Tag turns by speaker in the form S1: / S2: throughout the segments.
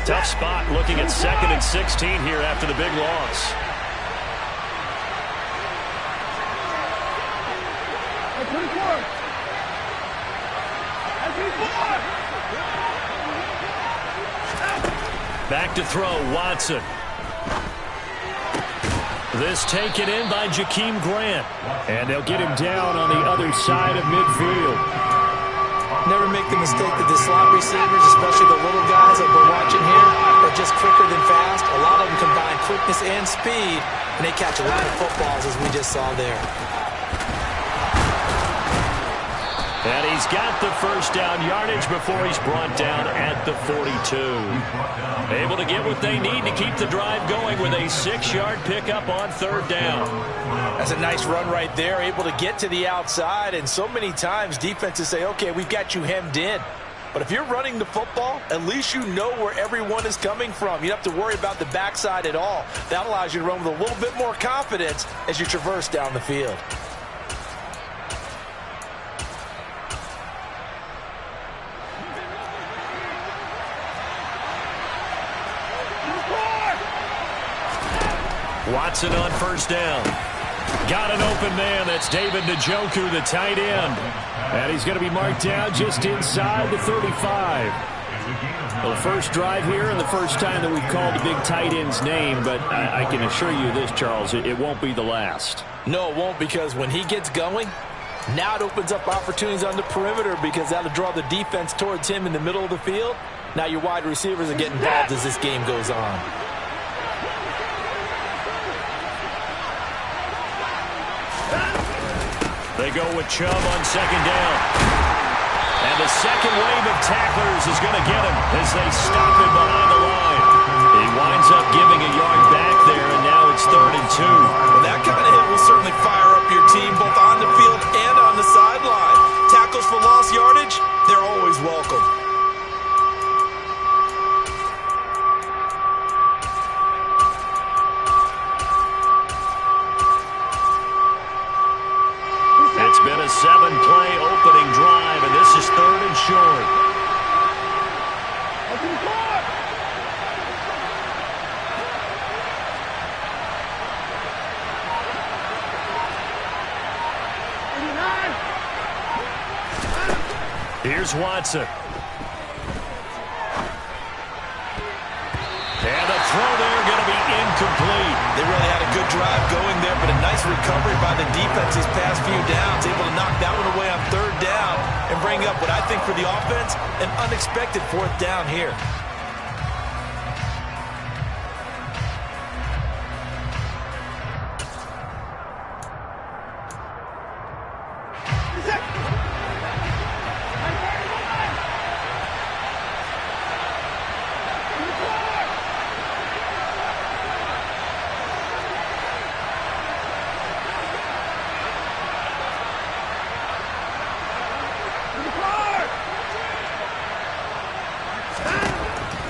S1: Tough spot looking at 2nd and 16 here after the big loss. Back to throw, Watson. This taken in by Jakeem Grant. And they'll get him down on the other side of midfield.
S2: Never make the mistake that the slot receivers, especially the little guys that we're watching here, are just quicker than fast. A lot of them combine quickness and speed, and they catch a lot of footballs, as we just saw there.
S1: And he's got the first down yardage before he's brought down at the 42. Able to get what they need to keep the drive going with a 6-yard pickup on 3rd down.
S2: That's a nice run right there, able to get to the outside. And so many times defenses say, okay, we've got you hemmed in. But if you're running the football, at least you know where everyone is coming from. You don't have to worry about the backside at all. That allows you to run with a little bit more confidence as you traverse down the field.
S1: Watson on 1st down. Got an open man. That's David Njoku, the tight end. And he's going to be marked down just inside the 35. Well, the first drive here and the first time that we've called the big tight end's name, but I can assure you this, Charles, it won't be the last.
S2: No, it won't, because when he gets going, now it opens up opportunities on the perimeter, because that'll draw the defense towards him in the middle of the field. Now your wide receivers are getting involved as this game goes on.
S1: They go with Chubb on 2nd down. And the second wave of tacklers is going to get him as they stop him behind the line. He winds up giving a yard back there, and now it's 3rd and 2.
S2: Well, that kind of hit will certainly fire up your team, both on the field and on the sideline. Tackles for lost yardage, they're always welcome.
S1: It's been a 7-play opening drive, and this is 3rd and short. Here's Watson. And a throw there going to be incomplete.
S2: They really had a good drive going there, but a nice recovery by the defense these past few downs, able to knock that one away on 3rd down and bring up what I think for the offense, an unexpected 4th down here.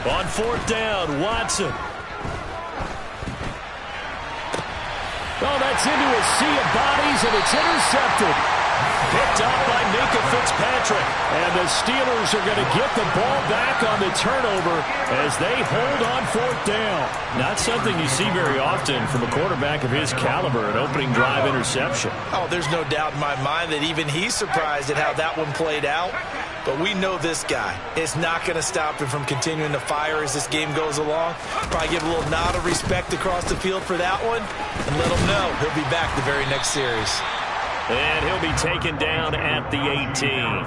S1: On 4th down, Watson. Oh, that's into a sea of bodies, and it's intercepted. Picked up by Minkah Fitzpatrick. And the Steelers are going to get the ball back on the turnover as they hold on 4th down. Not something you see very often from a quarterback of his caliber, an opening drive interception.
S2: Oh, there's no doubt in my mind that even he's surprised at how that one played out. But we know this guy is not going to stop him from continuing to fire as this game goes along. Probably give a little nod of respect across the field for that one and let him know he'll be back the very next series.
S1: And he'll be taken down at the 18.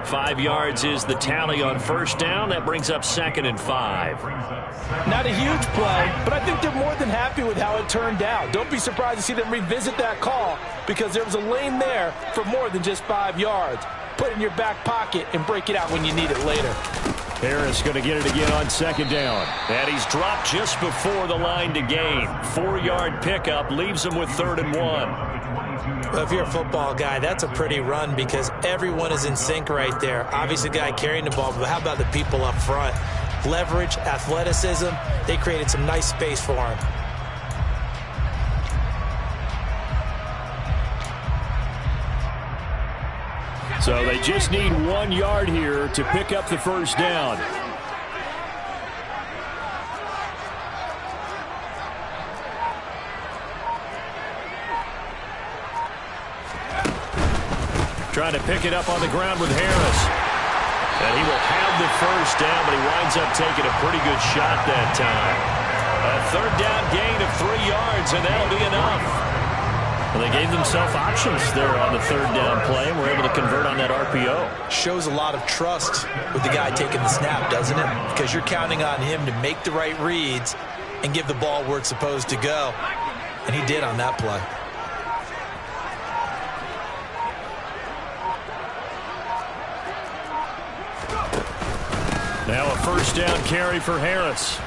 S1: 5 yards is the tally on 1st down. That brings up 2nd and 5.
S2: Not a huge play, but I think they're more than happy with how it turned out. Don't be surprised to see them revisit that call, because there was a lane there for more than just 5 yards. Put it in your back pocket and break it out when you need it later.
S1: Harris going to get it again on 2nd down. And he's dropped just before the line to gain. 4-yard pickup leaves him with 3rd and 1.
S2: Well, if you're a football guy, that's a pretty run because everyone is in sync right there. Obviously, the guy carrying the ball, but how about the people up front? Leverage, athleticism, they created some nice space for him.
S1: So they just need 1 yard here to pick up the 1st down. trying to pick it up on the ground with Harris. And he will have the first down, but he winds up taking a pretty good shot that time. A third down gain of 3 yards, and that'll be enough. Well, they gave themselves options there on the third down play, and were able to convert on that RPO.
S2: Shows a lot of trust with the guy taking the snap, doesn't it? Because you're counting on him to make the right reads and give the ball where it's supposed to go. And he did on that play.
S1: Now a first down carry for Harris.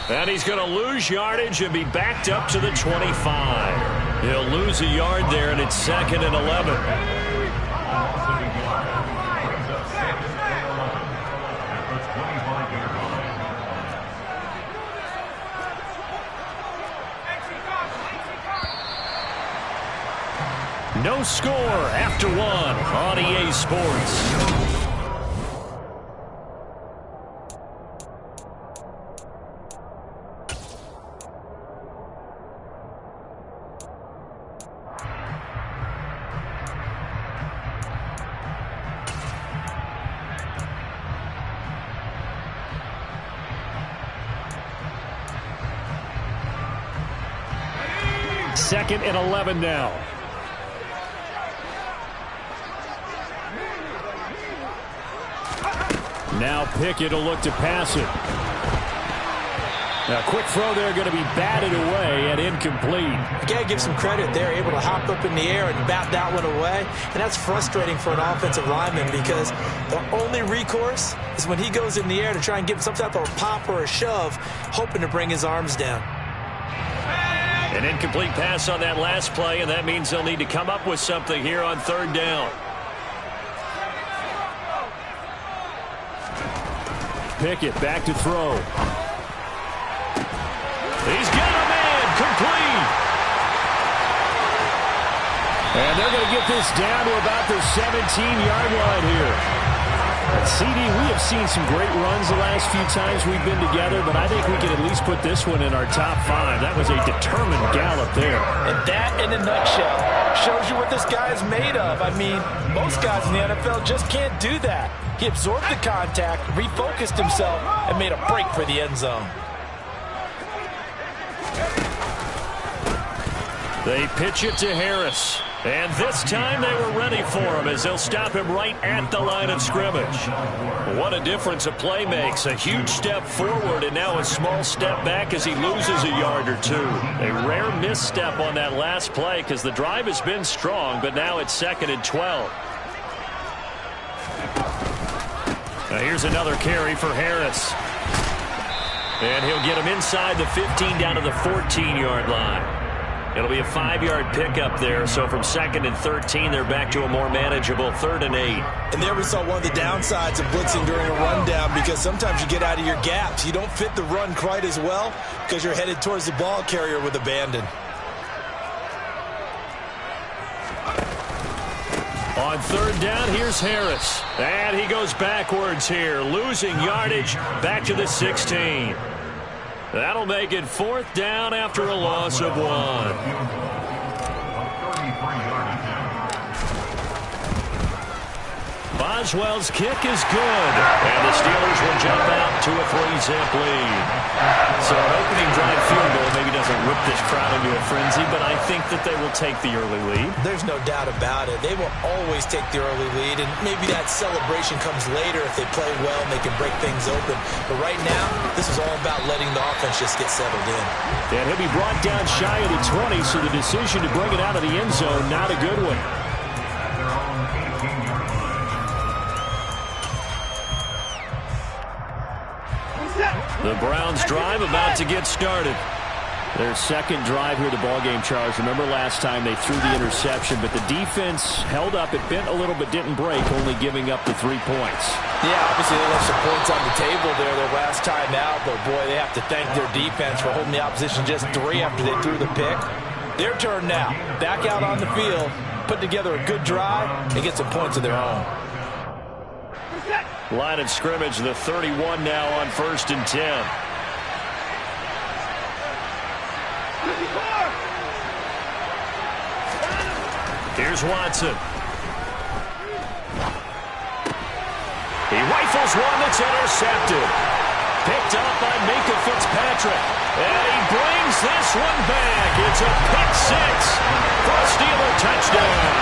S1: And he's going to lose yardage and be backed up to the 25. He'll lose a yard there, and it's 2nd and 11. No score after 1 on EA Sports. Second and 11 now. Now Pickett will look to pass it. Now, quick throw there, going to be batted away and incomplete.
S2: You got to give some credit. They're able to hop up in the air and bat that one away. And that's frustrating for an offensive lineman because the only recourse is when he goes in the air to try and give some type of a pop or a shove, hoping to bring his arms down.
S1: An incomplete pass on that last play, and that means they'll need to come up with something here on third down. Pickett back to throw. He's got a man complete. And they're going to get this down to about the 17-yard line here. CD, we have seen some great runs the last few times we've been together, but I think we can at least put this one in our top 5. That was a determined gallop there.
S2: And that, in a nutshell, shows you what this guy is made of. I mean, most guys in the NFL just can't do that. He absorbed the contact, refocused himself, and made a break for the end zone.
S1: They pitch it to Harris. And this time they were ready for him as they'll stop him right at the line of scrimmage. What a difference a play makes. A huge step forward and now a small step back as he loses a yard or two. A rare misstep on that last play because the drive has been strong, but now it's 2nd and 12. Now here's another carry for Harris. And he'll get him inside the 15 down to the 14-yard line. It'll be a 5-yard pickup there, so from 2nd and 13, they're back to a more manageable 3rd and 8.
S2: And there we saw one of the downsides of blitzing during a rundown because sometimes you get out of your gaps. You don't fit the run quite as well because you're headed towards the ball carrier with abandon.
S1: On 3rd down, here's Harris. And he goes backwards here, losing yardage back to the 16. That'll make it 4th down after a loss of 1. Boswell's kick is good. And the Steelers will jump out to a 3-zip lead. So an opening drive field goal maybe doesn't whip this crowd into a frenzy, but I think that they will take the early lead.
S2: There's no doubt about it. They will always take the early lead, and maybe that celebration comes later if they play well and they can break things open. But right now, this is all about letting the offense just get settled in.
S1: And he'll be brought down shy of the 20, so the decision to bring it out of the end zone, not a good one. The Browns drive about to get started. Their second drive here, the ballgame, Charles. Remember last time they threw the interception, but the defense held up. It bent a little but didn't break, only giving up the 3 points.
S2: Yeah, obviously they left some points on the table there their last time out, but boy, they have to thank their defense for holding the opposition just 3 after they threw the pick. Their turn now. Back out on the field, put together a good drive, and get some points of their own.
S1: Line of scrimmage, the 31 now on 1st and 10. Here's Watson. rifles one that's intercepted. Picked up by Minkah Fitzpatrick. And he brings this one back. It's a pick six for a Steeler touchdown.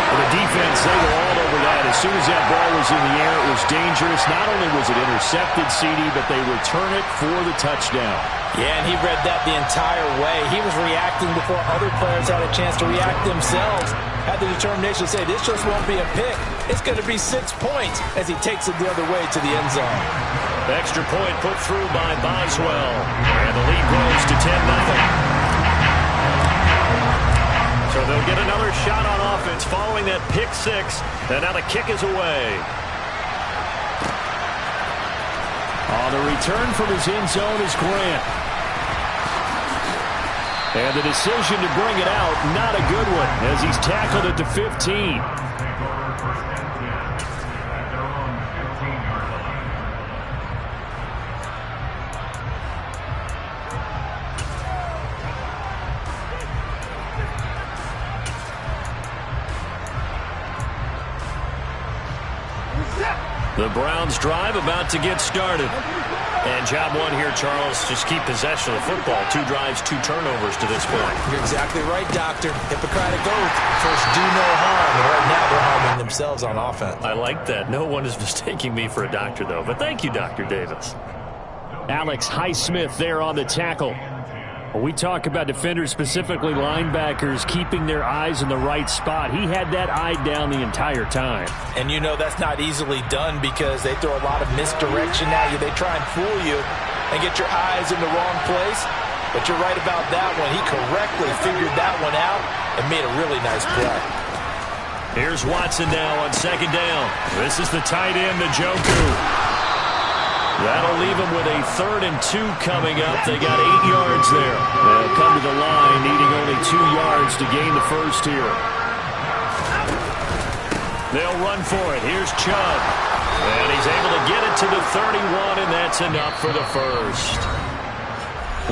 S1: Well, the defense, they were all over that. As soon as that ball was in the air, it was dangerous. Not only was it intercepted, CD, but they return it for the touchdown.
S2: Yeah, and he read that the entire way. He was reacting before other players had a chance to react themselves. Had the determination to say, this just won't be a pick. It's going to be 6 points as he takes it the other way to the end zone.
S1: Extra point put through by Boswell. And the lead grows to 10-0. So they'll get another shot on offense following that pick six. And now the kick is away. On the return from his end zone is Grant. And the decision to bring it out, not a good one, as he's tackled at the 15. The Browns drive about to get started. And job one here, Charles, just keep possession of the football. 2 drives, 2 turnovers to this point.
S2: You're exactly right, Doctor. Hippocratic oath. First, do no harm. And right now, they're harming themselves on offense.
S1: I like that. No one is mistaking me for a doctor, though. But thank you, Dr. Davis. Alex Highsmith there on the tackle. When we talk about defenders, specifically linebackers, keeping their eyes in the right spot, he had that eye down the entire time.
S2: And you know that's not easily done because they throw a lot of misdirection at you. They try and fool you and get your eyes in the wrong place. But you're right about that one. He correctly figured that one out and made a really nice play.
S1: Here's Watson now on second down. This is the tight end, Njoku. That'll leave them with a 3rd and 2 coming up. They got 8 yards there. They'll come to the line, needing only 2 yards to gain the first here. They'll run for it. Here's Chubb. And he's able to get it to the 31, and that's enough for the first.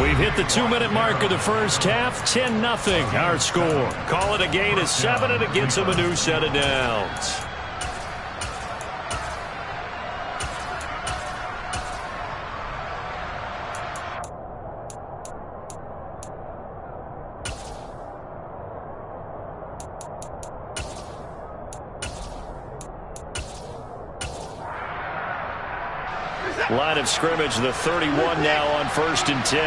S1: We've hit the 2-minute mark of the first half. 10-0 our score. Call it a gain of 7, and it gets them a new set of downs. Line of scrimmage, the 31 now on 1st and 10.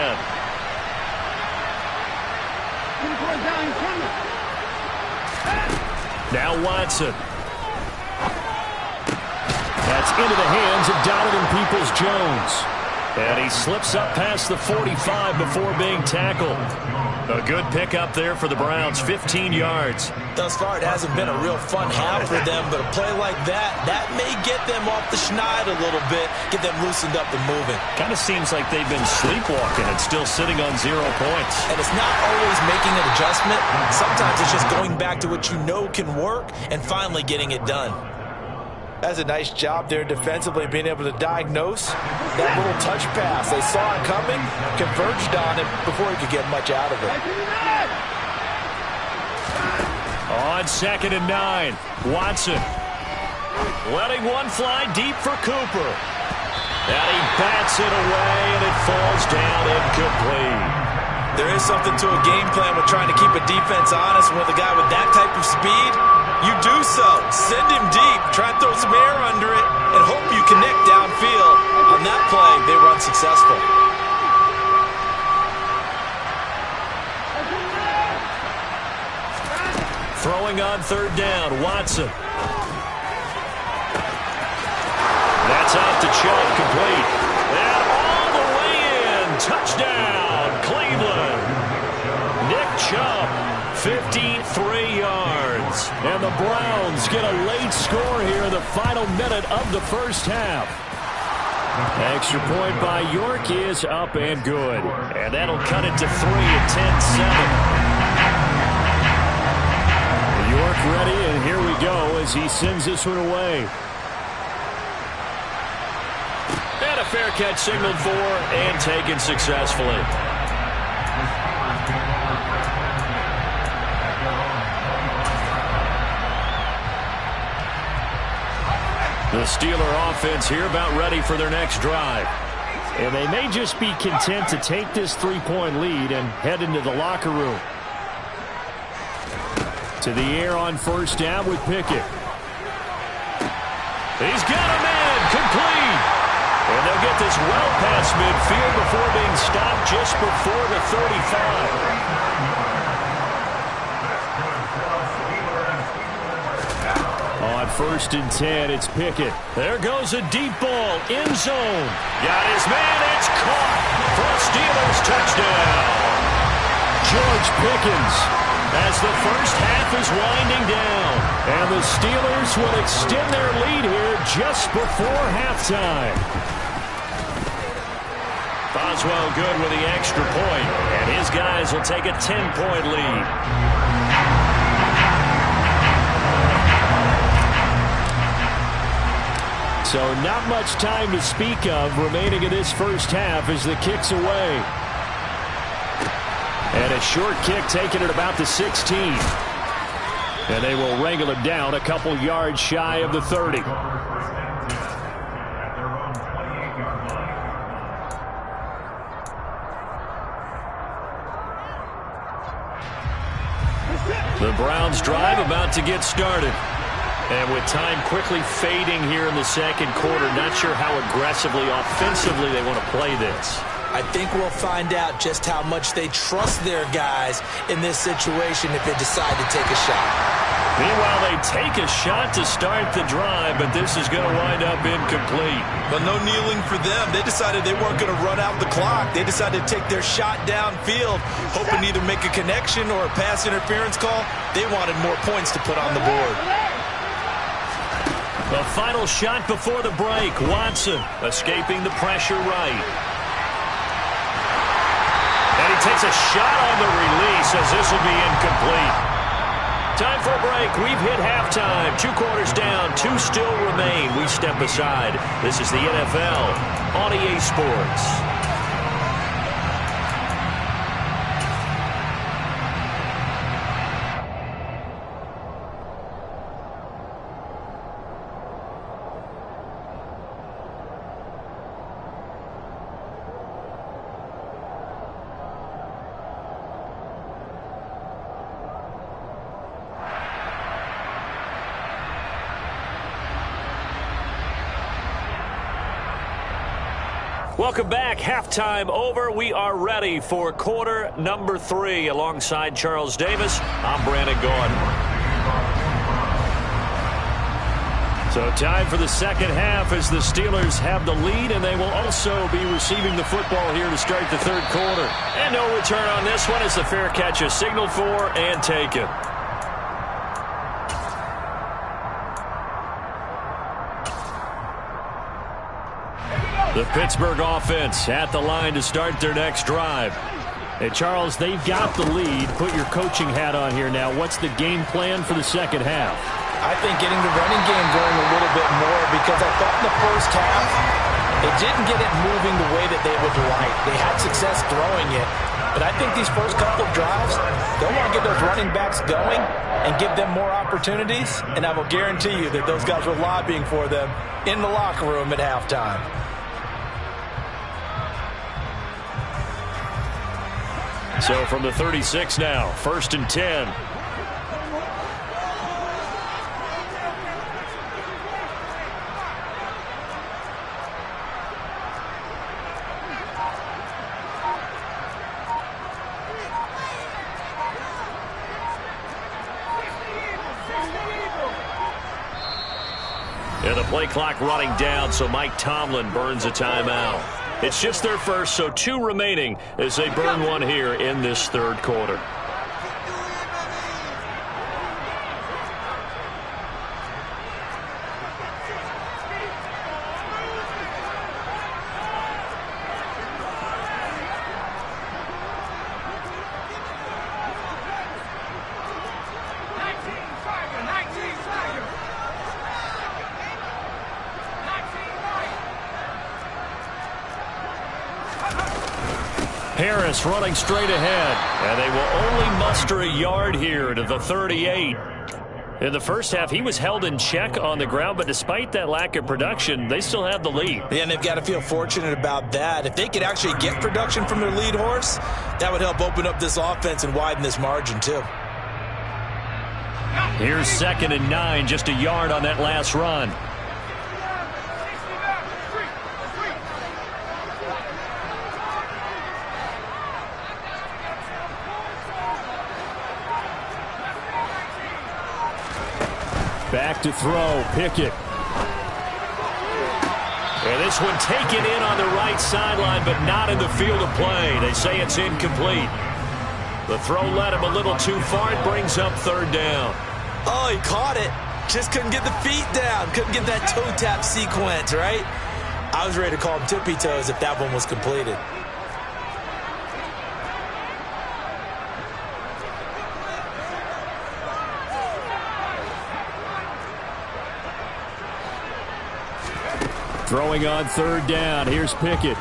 S1: Now Watson. That's into the hands of Donovan Peoples-Jones. And he slips up past the 45 before being tackled. A good pickup there for the Browns, 15 yards.
S2: Thus far, it hasn't been a real fun half for them, but a play like that may get them off the schneid a little bit, get them loosened up and moving.
S1: Kind of seems like they've been sleepwalking and still sitting on 0 points.
S2: And it's not always making an adjustment. Sometimes it's just going back to what you know can work and finally getting it done. That's a nice job there defensively, being able to diagnose that little touch pass. They saw it coming, converged on it before he could get much out of it.
S1: On 2nd and 9, Watson letting one fly deep for Cooper. And he bats it away, and it falls down incomplete.
S2: There is something to a game plan with trying to keep a defense honest. With a guy with that type of speed, you do so. Send him deep, try and throw some air under it, and hope you connect downfield. On that play, they were unsuccessful.
S1: Throwing on 3rd down, Watson. That's out to Chubb, complete. And all the way in, touchdown, Cleveland. Nick Chubb, 53 yards. And the Browns get a late score here in the final minute of the first half. Extra point by York is up and good. And that'll cut it to 3 at 10-7. York ready, and here we go as he sends this one away. And a fair catch signaled for and taken successfully. The Steeler offense here about ready for their next drive. And they may just be content to take this 3-point lead and head into the locker room. To the air on first down with Pickett. He's got a man, complete. And they'll get this well past midfield before being stopped just before the 35. On first and 10, it's Pickett. There goes a deep ball, end zone. Got his man, it's caught for a Steelers touchdown. George Pickens, as the first half is winding down. And the Steelers will extend their lead here just before halftime. Boswell good with the extra point, and his guys will take a 10-point lead. So not much time to speak of remaining in this first half as the kick's away. And a short kick taken at about the 16. And they will wrangle it down a couple yards shy of the 30. The Browns drive about to get started. And with time quickly fading here in the second quarter, not sure how aggressively, offensively they want to play this.
S2: I think we'll find out just how much they trust their guys in this situation if they decide to take a shot.
S1: Meanwhile, they take a shot to start the drive, but this is going to wind up incomplete.
S2: But no kneeling for them. They decided they weren't going to run out the clock. They decided to take their shot downfield, hoping to either make a connection or a pass interference call. They wanted more points to put on the board.
S1: The final shot before the break. Watson escaping the pressure right. And he takes a shot on the release as this will be incomplete. Time for a break. We've hit halftime. 2 quarters down. 2 still remain. We step aside. This is the NFL on EA Sports. Welcome back. Halftime over. We are ready for quarter number 3. Alongside Charles Davis, I'm Brandon Gaudin. So time for the second half as the Steelers have the lead, and they will also be receiving the football here to start the third quarter. And no return on this one as the fair catch is signaled for and taken. The Pittsburgh offense at the line to start their next drive. Hey, Charles, they've got the lead. Put your coaching hat on here now. What's the game plan for the second half?
S2: I think getting the running game going a little bit more, because I thought in the first half they didn't get it moving the way that they would like. They had success throwing it. But I think these first couple of drives, they'll want to get those running backs going and give them more opportunities. And I will guarantee you that those guys were lobbying for them in the locker room at halftime.
S1: So from the 36 now, first and 10. And the play clock running down, so Mike Tomlin burns a timeout. It's just their first, so 2 remaining as they burn one here in this third quarter. Harris running straight ahead, and they will only muster a yard here to the 38. In the first half, he was held in check on the ground, but despite that lack of production, they still have the lead.
S2: Yeah, and they've got to feel fortunate about that. If they could actually get production from their lead horse, that would help open up this offense and widen this margin too.
S1: Here's 2nd and 9, just a yard on that last run. Back to throw, Pickett. And this one taken in on the right sideline, but not in the field of play. They say it's incomplete. The throw led him a little too far. It brings up 3rd down.
S2: Oh, he caught it. Just couldn't get the feet down. Couldn't get that toe tap sequence, right? I was ready to call him tippy toes if that one was completed.
S1: Throwing on 3rd down. Here's Pickett.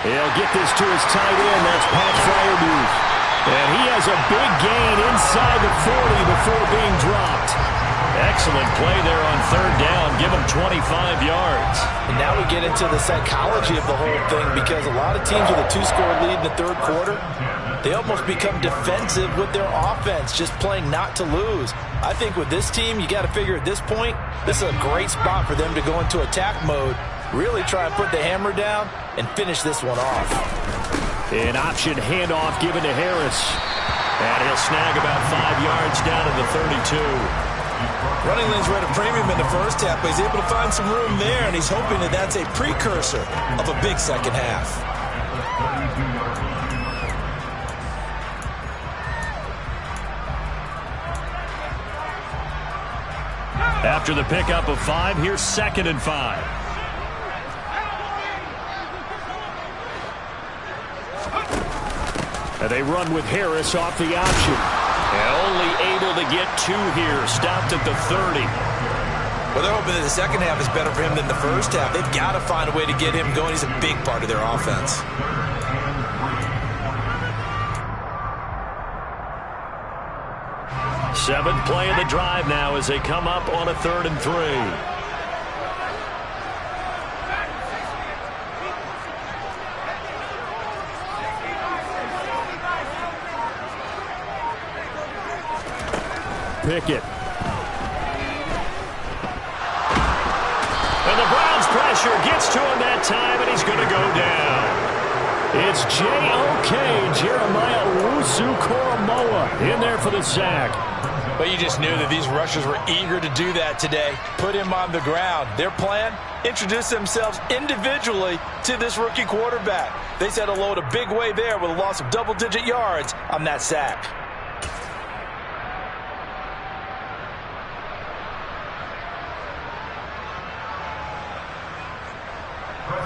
S1: He'll get this to his tight end. That's Pat Freiermuth. And he has a big gain inside the 40 before being dropped. Excellent play there on 3rd down. Give him 25 yards.
S2: And now we get into the psychology of the whole thing, because a lot of teams with a 2-score lead in the 3rd quarter, they almost become defensive with their offense, just playing not to lose. I think with this team, you got to figure at this point, this is a great spot for them to go into attack mode, really try and put the hammer down and finish this one off.
S1: An option handoff given to Harris. And he'll snag about 5 yards down to the 32.
S2: Running lanes were at a premium in the first half, but he's able to find some room there, and he's hoping that that's a precursor of a big second half.
S1: After the pickup of 5, here's 2nd and 5. And they run with Harris off the option. And only able to get 2 here. Stopped at the 30.
S2: Well, they're hoping that the second half is better for him than the first half. They've got to find a way to get him going. He's a big part of their offense.
S1: Seventh play of the drive now as they come up on a 3rd and 3. Pickett. And the Browns pressure gets to him that time, and he's going to go down. It's J.O.K. Jeremiah Owusu-Koramoah in there for the sack.
S2: But you just knew that these rushers were eager to do that today. Put him on the ground. Their plan, introduce themselves individually to this rookie quarterback. They said hello in a big way there with a loss of double-digit yards on that sack.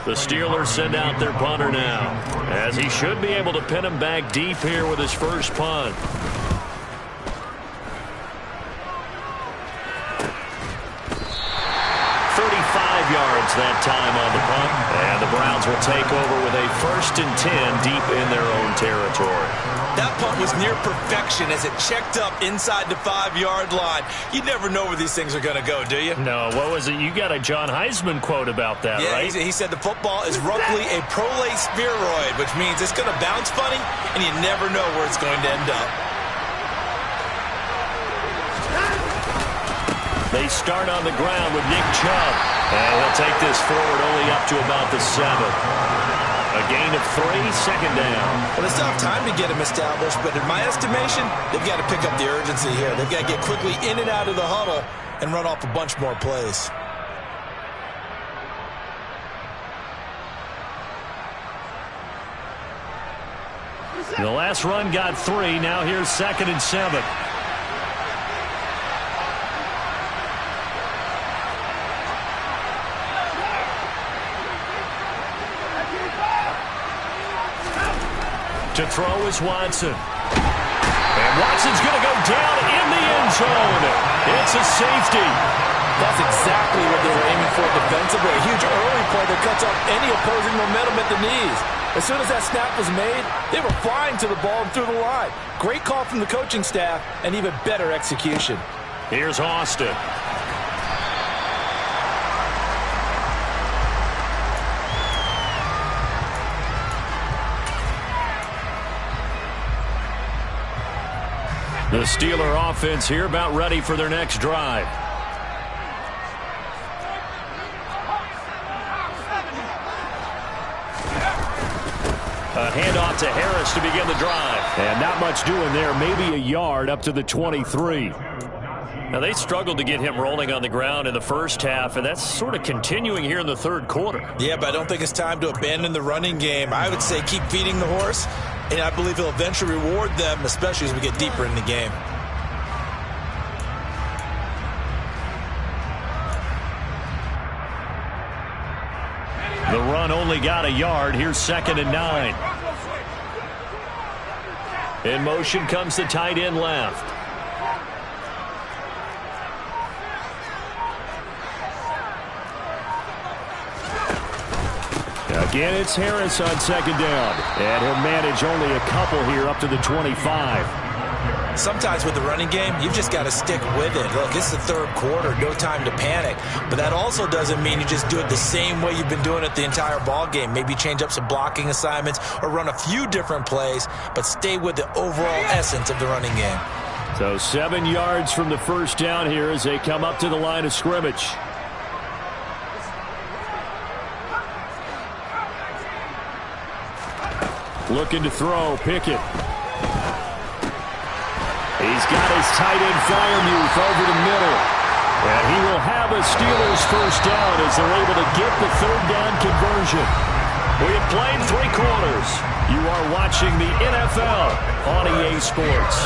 S1: The Steelers send out their punter now, as he should be able to pin him back deep here with his first punt. Yards that time on the punt, and the Browns will take over with a 1st and 10 deep in their own territory.
S2: That punt was near perfection as it checked up inside the 5-yard line. You never know where these things are going to go, do you?
S1: No, what was it? You got a John Heisman quote about that, right?
S2: Yeah, he said the football is roughly a prolate spheroid, which means it's going to bounce funny, and you never know where it's going to end up.
S1: They start on the ground with Nick Chubb. And he'll take this forward only up to about the 7. A gain of 3, 2nd down.
S2: Well, they still have time to get him established, but in my estimation, they've got to pick up the urgency here. They've got to get quickly in and out of the huddle and run off a bunch more plays.
S1: The last run got 3. Now here's 2nd and 7. To throw is Watson. And Watson's going to go down in the end zone. It's a safety.
S2: That's exactly what they were aiming for defensively. A huge early play that cuts off any opposing momentum at the knees. As soon as that snap was made, they were flying to the ball and through the line. Great call from the coaching staff and even better execution.
S1: Here's Austin. The Steeler offense here about ready for their next drive. A handoff to Harris to begin the drive. And not much doing there. Maybe a yard up to the 23. Now, they struggled to get him rolling on the ground in the first half, and that's sort of continuing here in the third quarter.
S2: Yeah, but I don't think it's time to abandon the running game. I would say keep feeding the horse, and I believe he'll eventually reward them, especially as we get deeper in the game.
S1: The run only got a yard. Here's 2nd and 9. In motion comes the tight end left. Again, it's Harris on 2nd down. And he'll manage only a couple here up to the 25.
S2: Sometimes with the running game, you've just got to stick with it. Look, it's the third quarter, no time to panic. But that also doesn't mean you just do it the same way you've been doing it the entire ball game. Maybe change up some blocking assignments or run a few different plays, but stay with the overall essence of the running game.
S1: So 7 yards from the first down here as they come up to the line of scrimmage. Looking to throw, Pickett. He's got his tight end Freiermuth over the middle. And he will have a Steelers first down as they're able to get the third down conversion. We have played 3 quarters. You are watching the NFL on EA Sports.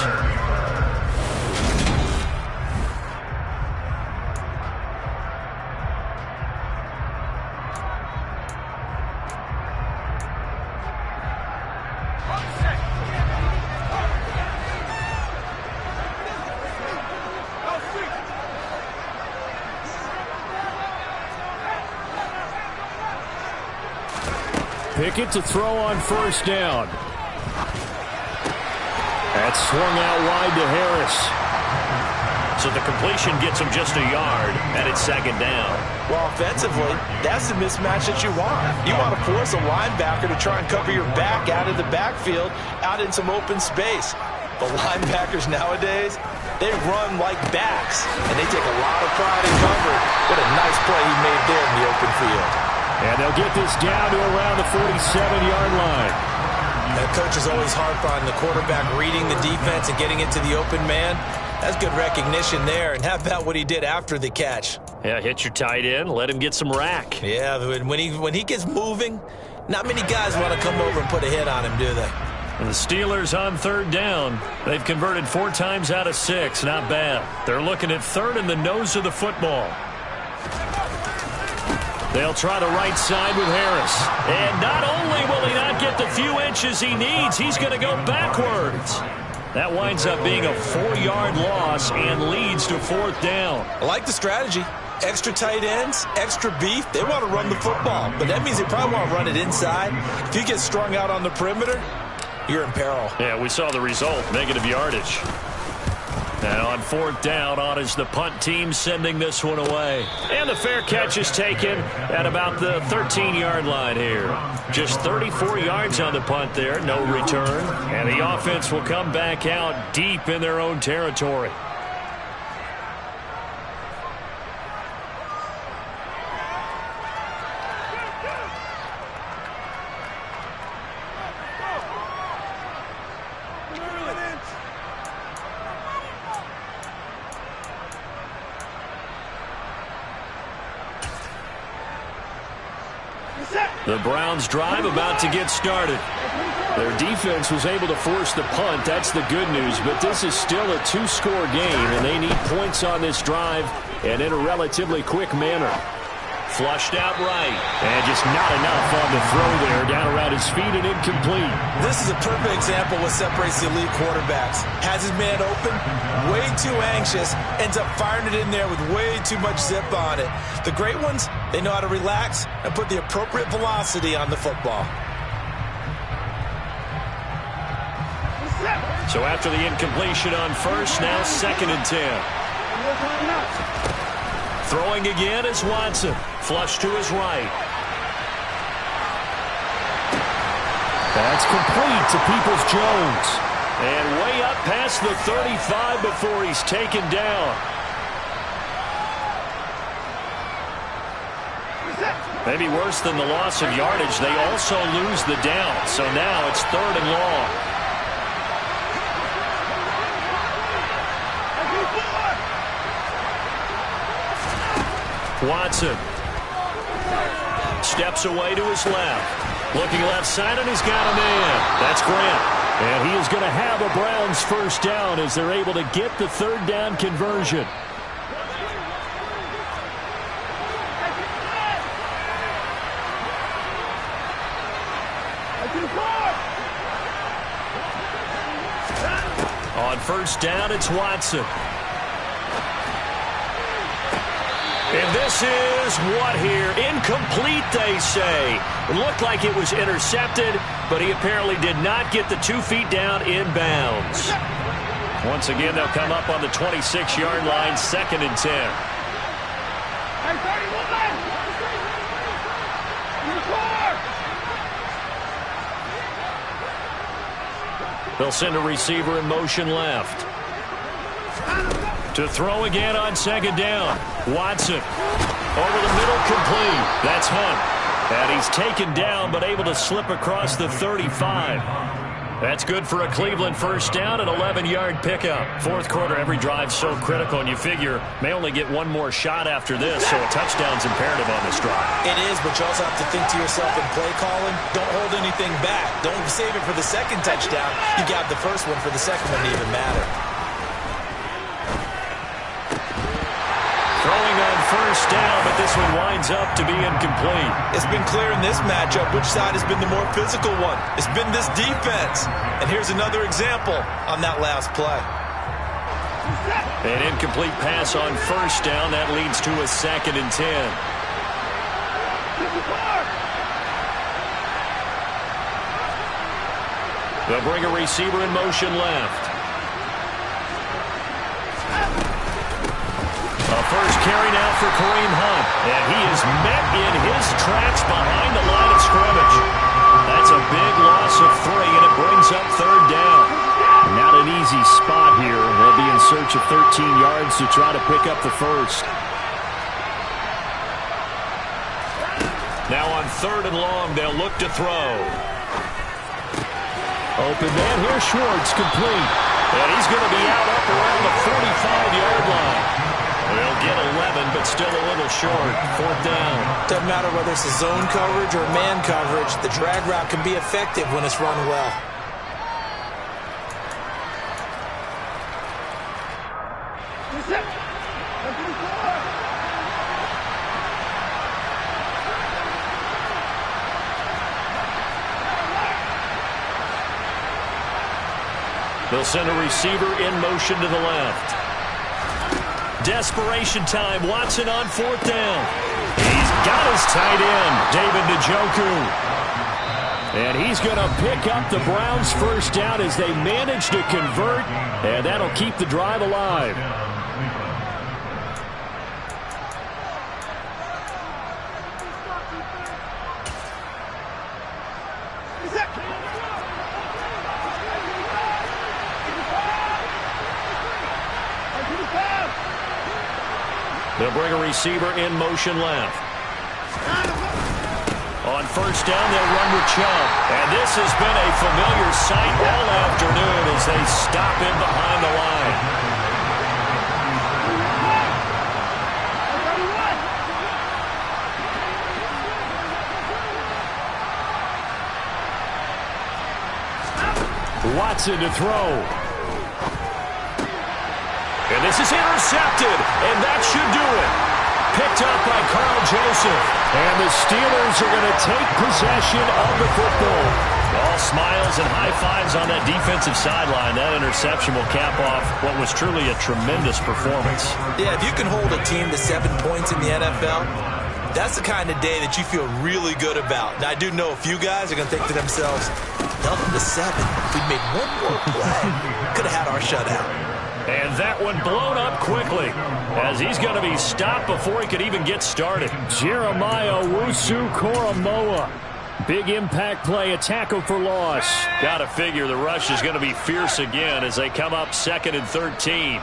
S1: Pickett to throw on first down. That's swung out wide to Harris. So the completion gets him just a yard, and it's 2nd down.
S2: Well, offensively, that's the mismatch that you want. You want to force a linebacker to try and cover your back out of the backfield, out in some open space. But linebackers nowadays, they run like backs, and they take a lot of pride in cover. What a nice play he made there in the open field.
S1: And they'll get this down to around the 47-yard line.
S2: That coach is always harp on the quarterback reading the defense and getting it to the open man. That's good recognition there. And how about what he did after the catch?
S1: Yeah, hit your tight end, let him get some rack.
S2: Yeah, when he gets moving, not many guys want to come over and put a hit on him, do they?
S1: And the Steelers on third down. They've converted 4 times out of 6. Not bad. They're looking at third in the nose of the football. They'll try the right side with Harris. And not only will he not get the few inches he needs, he's going to go backwards. That winds up being a 4-yard loss and leads to 4th down.
S2: I like the strategy. Extra tight ends, extra beef. They want to run the football, but that means they probably want to run it inside. If you get strung out on the perimeter, you're in peril.
S1: Yeah, we saw the result, negative yardage. And on 4th down, on is the punt team sending this one away. And the fair catch is taken at about the 13-yard line here. Just 34 yards on the punt there, no return. And the offense will come back out deep in their own territory. The Browns drive about to get started. Their defense was able to force the punt. That's the good news. But this is still a 2-score game, and they need points on this drive and in a relatively quick manner. Flushed out right. And just not enough on the throw there. Down around his feet and incomplete.
S2: This is a perfect example of what separates the elite quarterbacks. Has his man open, way too anxious, ends up firing it in there with way too much zip on it. The great ones, they know how to relax and put the appropriate velocity on the football.
S1: So after the incompletion on first, now 2nd and 10. Throwing again is Watson. Flush to his right. That's complete to Peoples-Jones. And way up past the 35 before he's taken down. Maybe worse than the loss of yardage, they also lose the down. So now it's 3rd and long. Watson steps away to his left. Looking left side, and he's got a man. That's Grant. And he is going to have a Browns first down as they're able to get the 3rd down conversion. On first down, it's Watson. And this is what here? Incomplete, they say. It looked like it was intercepted, but he apparently did not get the 2 feet down inbounds. Once again, they'll come up on the 26-yard line, 2nd and 10. They'll send a receiver in motion left. To throw again on 2nd down. Watson over the middle, complete. That's Hunt. And he's taken down but able to slip across the 35. That's good for a Cleveland first down, an 11-yard pickup. 4th quarter, every drive so critical, and you figure may only get one more shot after this, so a touchdown's imperative on this drive.
S2: It is, but you also have to think to yourself in play calling, don't hold anything back. Don't save it for the 2nd touchdown. You got the first one for the 2nd one to even matter.
S1: Throwing on first down, but this one winds up to be incomplete.
S2: It's been clear in this matchup which side has been the more physical one. It's been this defense. And here's another example on that last play.
S1: An incomplete pass on first down. That leads to a 2nd and 10. They'll bring a receiver in motion left. A first carry now for Kareem Hunt. And he is met in his tracks behind the line of scrimmage. That's a big loss of 3, and it brings up 3rd down. Not an easy spot here. They'll be in search of 13 yards to try to pick up the first. Now on 3rd and long, they'll look to throw. Open man here, Schwartz, complete. And he's going to be out up around the 45-yard line. They'll get 11, but still a little short. 4th down.
S2: Doesn't matter whether it's a zone coverage or man coverage. The drag route can be effective when it's run well.
S1: They'll send a receiver in motion to the left. Desperation time. Watson on 4th down. He's got his tight end, David Njoku. And he's going to pick up the Browns' first down as they manage to convert, and that'll keep the drive alive. They'll bring a receiver in motion left. On first down, they'll run with Chubb. And this has been a familiar sight all afternoon as they stop him behind the line. Watson to throw. And this is intercepted, and that should do it. picked up by Carl Joseph. And the Steelers are going to take possession of the football.
S3: All smiles and high fives on that defensive sideline. That interception will cap off what was truly a tremendous performance.
S2: Yeah, if you can hold a team to 7 points in the NFL, that's the kind of day that you feel really good about. Now, I do know a few guys are going to think to themselves, held them to 7. We made one more play. Could have had our shutout.
S3: And that one blown up quickly as he's going to be stopped before he could even get started.
S1: Jeremiah Owusu-Koramoah. Big impact play, a tackle for loss.
S3: Got to figure the rush is going to be fierce again as they come up 2nd and 13.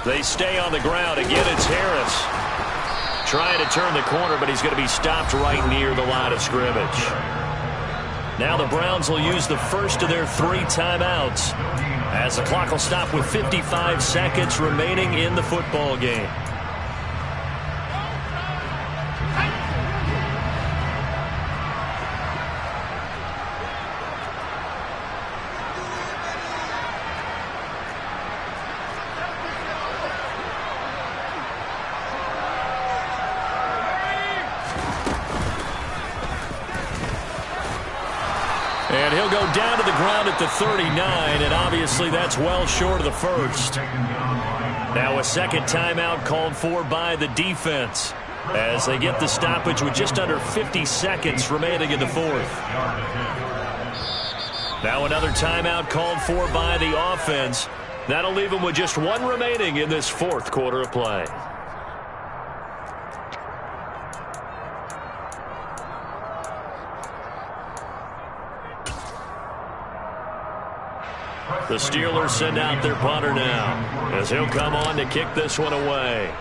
S3: They stay on the ground. Again, it's Harris. Trying to turn the corner, but he's going to be stopped right near the line of scrimmage. Now the Browns will use the first of their 3 timeouts as the clock will stop with 55 seconds remaining in the football game.
S1: And he'll go down to the ground at the 39, and obviously that's well short of the first.
S3: Now a second timeout called for by the defense as they get the stoppage with just under 50 seconds remaining in the fourth. Now another timeout called for by the offense. That'll leave them with just 1 remaining in this fourth quarter of play. The Steelers send out their punter now as he'll come on to kick this one away.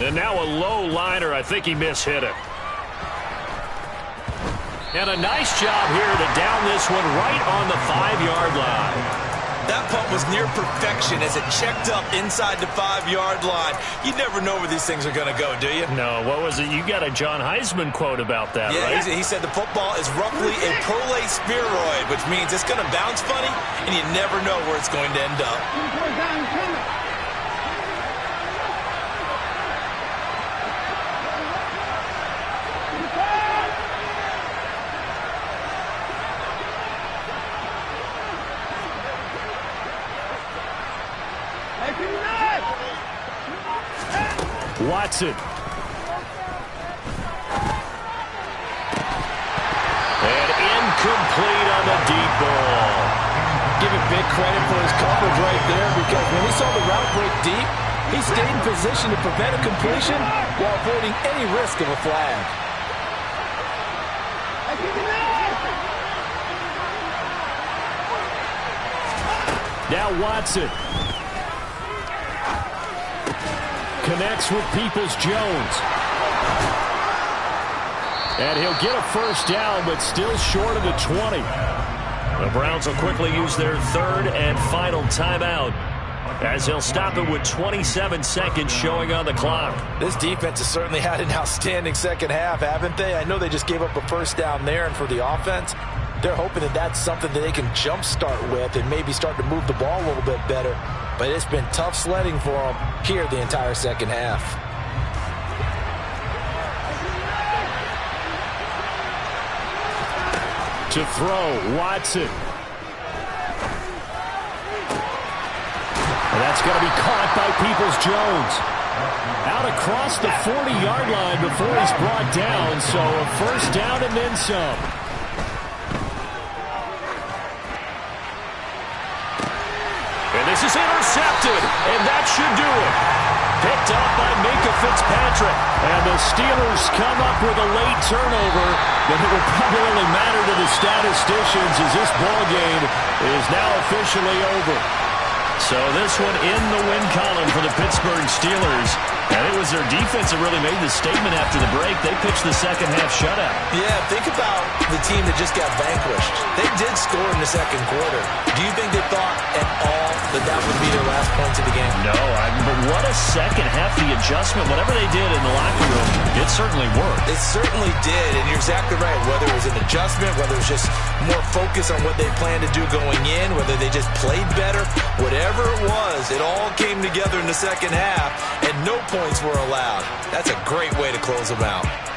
S3: And now a low liner. I think he mishit it. And a nice job here to down this one right on the 5-yard line.
S2: That punt was near perfection as it checked up inside the 5-yard line. You never know where these things are going to go, do you?
S3: No, what was it? You got a John Heisman quote about that,
S2: yeah,
S3: right?
S2: He said the football is roughly a prolate spheroid, which means it's going to bounce funny, and you never know where it's going to end up.
S1: Watson.
S3: And incomplete on the deep ball.
S2: Give him big credit for his coverage right there because when he saw the route break deep, he stayed in position to prevent a completion while avoiding any risk of a flag.
S1: Now Watson. Connects with Peoples-Jones. And he'll get a first down, but still short of the 20.
S3: The Browns will quickly use their 3rd and final timeout as they'll stop it with 27 seconds showing on the clock.
S2: This defense has certainly had an outstanding second half, haven't they? I know they just gave up a first down there, and for the offense, they're hoping that that's something that they can jumpstart with and maybe start to move the ball a little bit better. But it's been tough sledding for them here the entire second half.
S1: To throw, Watson. And that's going to be caught by Peoples-Jones. Out across the 40-yard line before he's brought down, so a first down and then some.
S3: And this is intercepted, and that should do it. Picked up by Minkah Fitzpatrick.
S1: And the Steelers come up with a late turnover, but it will probably only matter to the statisticians as this ball game is now officially over.
S3: So this one in the win column for the Pittsburgh Steelers. And it was their defense that really made the statement after the break. They pitched the second half shutout.
S2: Yeah, think about the team that just got vanquished. They did score in the second quarter. Do you think they thought at all that that would be their last points of the game?
S3: No, but what a second half. The adjustment, whatever they did in the locker room, it certainly worked.
S2: It certainly did, and you're exactly right. Whether it was an adjustment, whether it was just more focus on what they planned to do going in, whether they just played better, whatever it was, it all came together in the second half, and no points were allowed. That's a great way to close them out.